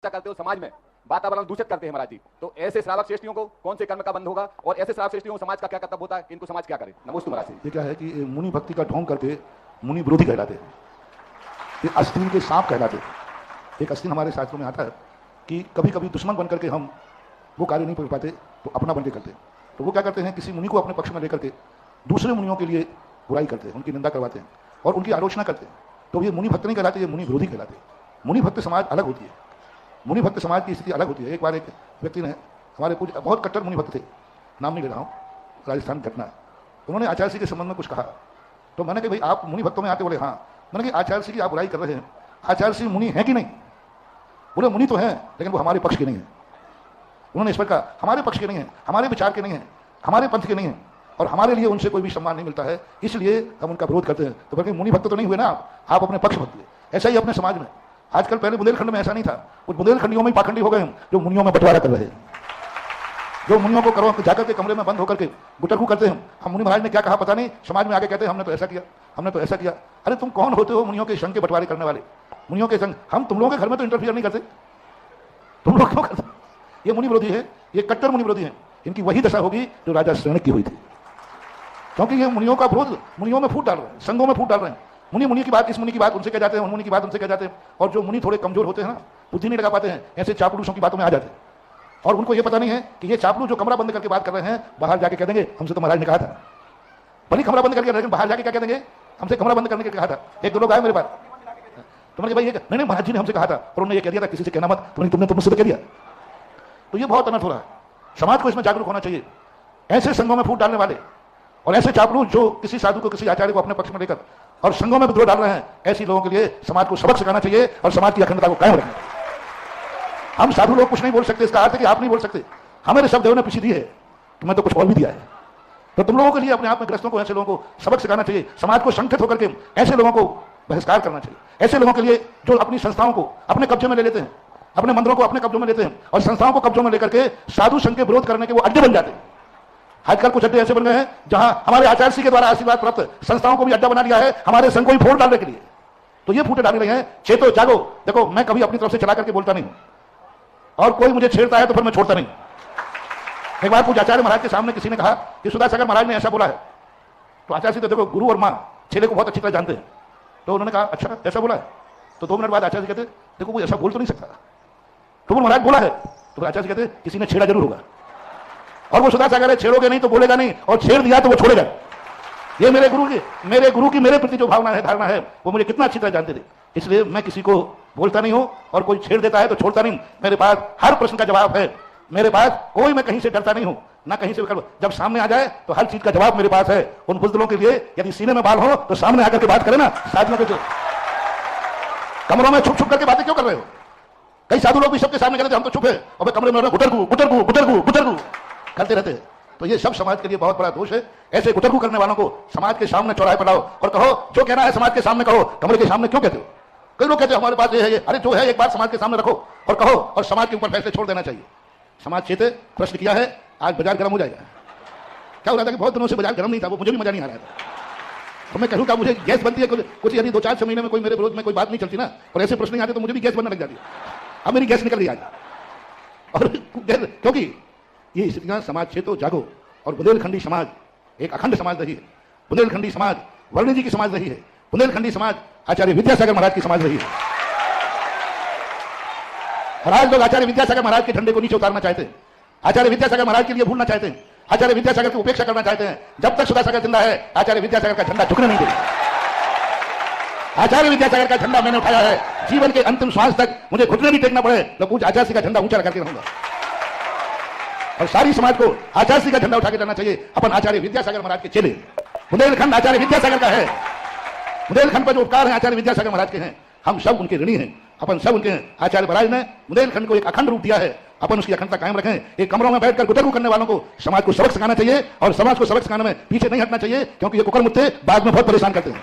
करते हो समाज में वातावरण दूषित करते हैं महाराज जी। तो ऐसे श्रावक श्रेष्ठियों को कौन से कर्म का बंध होगा और ऐसे श्रावक श्रेष्ठियों को समाज का क्या कर्तव्य होता है, इनको समाज क्या करे? नमोस्तु महाराज जी। ये क्या है कि मुनि भक्ति का ढोंग करके मुनि विरोधी कहलाते हैं, ये अस्तीन के सांप कहलाते हैं। एक अस्तीन हमारे शास्त्रों में आता है कि कभी कभी दुश्मन बन करके हम वो कार्य नहीं कर पाते तो अपना बन के करते हैं। तो वो क्या करते हैं, किसी मुनि को अपने पक्ष में लेकर के दूसरे मुनियों के लिए बुराई करते हैं, उनकी निंदा करवाते हैं और उनकी आलोचना करते हैं। तो ये मुनि भक्त नहीं कहलाते, ये मुनि विरोधी कहलाते हैं। मुनि भक्त समाज अलग होती है, मुनि भक्त समाज की स्थिति अलग होती है। एक बार एक व्यक्ति ने, हमारे कुछ बहुत कट्टर मुनि भक्त थे, नाम नहीं ले रहा हूँ, राजस्थान घटना है, उन्होंने आचार्य जी के संबंध में कुछ कहा। तो मैंने कहा भाई आप मुनि भक्तों में आते? बोले हाँ। मैंने कहा आचार्य जी की आप बुराई कर रहे हैं, आचार्य जी मुनि हैं कि नहीं? बोले मुनि तो हैं लेकिन वो हमारे पक्ष के नहीं है। उन्होंने इस पर कहा हमारे पक्ष के नहीं है, हमारे विचार के नहीं है, हमारे पंथ के नहीं है और हमारे लिए उनसे कोई भी सम्मान नहीं मिलता है, इसलिए हम उनका विरोध करते हैं। तो बल्कि मुनि भक्त तो नहीं हुए ना आप अपने पक्ष भक्त हुए। ऐसा ही अपने समाज में आजकल, पहले बुंदेलखंड में ऐसा नहीं था, कुछ बुंदेलखंडियों में पाखंडी हो गए हैं जो मुनियों में बंटवारा कर रहे हैं, जो मुनियों को करो जाकर के कमरे में बंद होकर के गुटरगू करते हैं। हम मुनि महाराज ने क्या कहा पता नहीं, समाज में आके कहते हैं हमने तो ऐसा किया, हमने तो ऐसा किया। अरे तुम कौन होते हो मुनियों के संग के बंटवारे करने वाले? मुनियों के संग हम तुम लोगों के घर में तो इंटरफियर नहीं करते, तुम लोग क्यों करते? ये मुनि विरोधी है, ये कट्टर मुनि विरोधी है। इनकी वही दशा होगी जो राजा श्रेणिक की हुई थी, क्योंकि ये मुनियों का विरोध मुनियों में फूट डाल रहे हैं, संघों में फूट डाल रहे हैं। मुनि की बात, इस मुनि की बात उनसे कह जाते हैं, उन मुनि की बात उनसे कह जाते हैं। और जो मुनि थोड़े कमजोर होते हैं ना, बुद्धि नहीं लगा पाते हैं, ऐसे चापलूसों की बातों में आ जाते हैं। और उनको ये पता नहीं है कि ये चापलू जो कमरा बंद करके बात कर रहे हैं, बाहर जाके कह देंगे हमसे तो महाराज ने कहा था, भले कमरा बंद करके, लेकिन बाहर जाके क्या कह देंगे, हमसे कमरा बंद करने के कहा था। एक दो लोग आए मेरे पास, तुमने भाई नहीं महाराज जी ने हमसे कहा था और उन्होंने ये कह दिया था किसी से कहना मत, तुमने तो मुझसे कह दिया। तो ये बहुत अनर्थ हो रहा है। समाज को इसमें जागरूक होना चाहिए। ऐसे संघों में फूट डालने वाले और ऐसे चापलू जो किसी साधु को, किसी आचार्य को अपने पक्ष में लेकर और संघों में विद्रोह डाल रहे हैं, ऐसी लोगों के लिए समाज को सबक सिखाना चाहिए और समाज की अखंडता को कायम रखना चाहिए। हम साधु लोग कुछ नहीं बोल सकते, इसका अर्थ है कि आप नहीं बोल सकते। हमें सब देव ने पीछे दी है, तुम्हें तो कुछ और भी दिया है। तो तुम लोगों के लिए अपने आप में ग्रस्तों को, ऐसे लोगों को सबक सिखाना चाहिए। समाज को संगठित होकर के ऐसे लोगों को बहिष्कार करना चाहिए। ऐसे लोगों के लिए जो अपनी संस्थाओं को अपने कब्जे में ले लेते हैं, अपने मंदिरों को अपने कब्जों में लेते हैं और संस्थाओं को कब्जों में लेकर के साधु संघ के विरोध करने के वो अड्डे बन जाते हैं। आजकल कुछ अड्डे ऐसे बन गए हैं जहां हमारे आचार्य जी के द्वारा आशीर्वाद प्राप्त संस्थाओं को भी अड्डा बना दिया है हमारे संघ को ही फोड़ डालने के लिए। तो ये फूटे डाल रहे हैं। चेतो जागो। देखो मैं कभी अपनी तरफ से चला करके बोलता नहीं हूं और कोई मुझे छेड़ता है तो फिर मैं छोड़ता नहीं। एक बार पूज्य आचार्य महाराज के सामने किसी ने कहा कि सुधासागर महाराज ने ऐसा बोला है। तो आचार्य जी तो देखो गुरु और मां चेले को बहुत अच्छी तरह जानते हैं। तो उन्होंने कहा अच्छा ऐसा बोला है? तो 2 मिनट बाद आचार्य जी कहते देखो कोई ऐसा बोल तो नहीं सकता, तो महाराज बोला है। तो आचार्य जी कहते किसी ने छेड़ा जरूर होगा और वो सुधासागर है, छेड़ोगे नहीं तो बोलेगा नहीं और छेड़ दिया तो वो छोड़ेगा। ये मेरे गुरु की मेरे प्रति जो भावना है, धारणा है, वो मुझे कितना अच्छी तरह जानते थे। इसलिए मैं किसी को बोलता नहीं हूं और कोई छेड़ देता है तो छोड़ता नहीं। मेरे पास हर प्रश्न का जवाब है, मेरे पास कोई, मैं कहीं से डरता नहीं हूं ना कहीं से। जब सामने आ जाए तो हर चीज का जवाब मेरे पास है। उन बुजदिलों के लिए यदि सीने में बाल हो तो सामने आकर के बात करें ना, साथियों के कमरों में छुप छुप करके बातें क्यों कर रहे हो? कई साधु लोग भी सबके सामने कहते हम तो चुप है और कमरे में गुटरगू करते रहते हैं। तो ये सब समाज के लिए बहुत बड़ा दोष है। ऐसे गुटरगू करने वालों को समाज के सामने चौराहे पर लाओ और कहो जो कहना है समाज के सामने कहो, कमरे के सामने क्यों कहते हो? कई लोग कहते हैं हमारे पास ये है, अरे जो है एक बात समाज के सामने रखो और कहो और समाज के ऊपर फैसले छोड़ देना चाहिए। समाज चेते, प्रश्न किया है, आज बाजार गर्म हो जाएगा। क्या हो रहा था कि बहुत दिनों से बाजार गर्म नहीं था, वो मुझे भी मजा नहीं आ रहा था। तो मैं कहूँ मुझे गैस बनती है कुछ यदि 2-4 महीने में कोई मेरे विरोध में कोई बात नहीं चलती ना और ऐसे प्रश्न नहीं आते तो मुझे भी गैस बनने लग जाती है। अब मेरी गैस निकल रही आज और क्योंकि ये स्थितियां समाज चेतो जागो। और बुंदेलखंडी समाज एक अखंड समाज रही है। बुंदेलखंडी समाज वर्णी जी की समाज रही है। बुंदेलखंडी समाज आचार्य विद्यासागर महाराज की समाज रही है। और आज लोग आचार्य विद्यासागर महाराज के झंडे को नीचे उतारना चाहते हैं, आचार्य विद्यासागर महाराज के लिए भूलना चाहते हैं, आचार्य विद्यासागर की उपेक्षा करना चाहते हैं। जब तक सुधासागर जिंदा है आचार्य विद्यासागर का झंडा झुकने नहीं देगा। आचार्य विद्यासागर का झंडा मैंने उठाया है, जीवन के अंतिम श्वास तक मुझे घुटने नहीं टेकना पड़े तो पूज्य आचार्य का झंडा ऊंचा करके रहूंगा। और सारी समाज को आचार्य का झंडा उठा के जाना चाहिए। अपन आचार्य विद्यासागर महाराज के चेले, बुंदेलखंड आचार्य विद्यासागर का है। बुंदेलखंड पर जो उपकार है आचार्य विद्यासागर महाराज के हैं, हम सब उनके ऋणी हैं। अपन सब उनके हैं। आचार्य महाराज ने बुंदेलखंड को एक अखंड रूप दिया है, अपन उसकी अखंडता कायम रखें। एक कमरों में बैठकर गुटरगू करने वालों को समाज को सबक सिखाना चाहिए और समाज को सबक सिखाने में पीछे नहीं हटना चाहिए, क्योंकि ये कुकर मुत्ते बाद में बहुत परेशान करते हैं।